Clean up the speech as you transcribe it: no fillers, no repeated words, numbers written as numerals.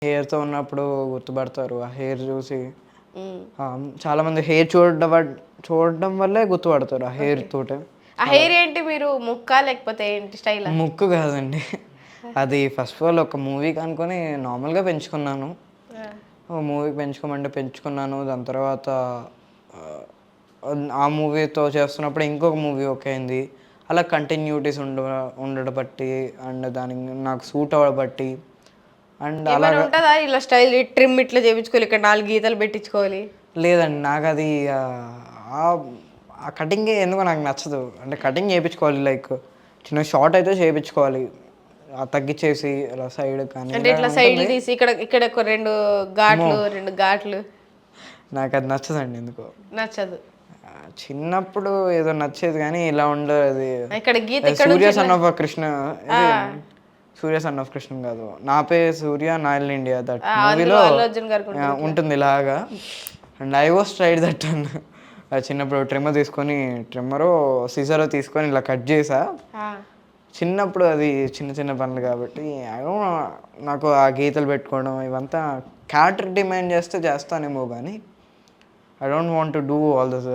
హెయిర్‌తో ఉన్నప్పుడు గుర్తుపడతారు. ఆ హెయిర్ చూసి హ్మ్. చాలామంది హెయిర్ చూడడం వల్లే గుర్తుపడతారు ఆ హెయిర్ ఓకే. తోటే. ఆ అలా హెయిర్ ఏంటి మీరు ముక్కా? లేకపోతే ఏంటి స్టైలా? ముక్కు కాదండి. అది ఫస్ట్ ఆఫ్ ఆల్ ఒక మూవీకి అనుకోని నార్మల్‌గా పెంచుకున్నాను. ఆ! ఓ మూవీకి పెంచుకోమంటే పెంచుకున్నాను. దాని తర్వాత ఆహ్, ఆ మూవీతో చేస్తున్నప్పుడు ఇంకొక మూవీ ఓకే అయింది. అలా కంటిన్యూటీస్ ఉండడం బట్టి అండ్ దానికి నాకు సూట్ అవ్వడం బట్టి అండ్ ఏమైనా అలాగా ఉంటదా ఇలా స్టైల్ ట్రిమ్ ఇట్లా చేపించుకోవాలి, ఇక్కడ 4 గీతలు పెట్టించుకోవాలి? లేదండి. నాకది ఆహ్, ఆ కటింగే ఎందుకో నాకు నచ్చదు. అంటే కటింగ్ చేపించుకోవాలి లైక్ చిన్న షార్ట్ అయితే చేపించుకోవాలి. తగ్గిచ్చేసి ఇలా సైడ్ కానీ అంటే ఇలా ఇట్లా సైడ్‌లు ఉంటుంది. తీసి ఇక్కడ ఇక్కడ ఒక 2 అమ్మో! ఘాట్లు, 2 ఘాట్లు నాకది నచ్చదండి ఎందుకో. నచ్చదు. చిన్నప్పుడు ఏదో నచ్చేది గానీ ఇలా ఉండదు. ఇక్కడ గీత ఇక్కడ నుంచి 'సూర్య ఇట్లా సన్ ఆఫ్ కృష్ణ' ఆ! ఇది 'సూర్య సన్ ఆఫ్ కృష్ణ' కాదు. 'నా పేరు సూర్య నా ఇల్లు ఇండియా' దట్ ఆ! అందులో మూవీలో అల్లు అర్జున్ గారికి ఉంటది ఇట్లా. ఉంటుంది ఇలాగా. And I was tried that one. చిన్నప్పుడు ట్రిమ్మర్ తీసుకొని సిజరో తీసుకొని ఇలా కట్ చేశా. ఆ! చిన్నప్పుడు అది చిన్న చిన్న పనులు కాబట్టి నాకు ఆ గీతలు పెట్టుకోవడం ఇవంతా క్యారెక్టర్ డిమాండ్ చేస్తే చేస్తానేమో గానీ I don't want to do all this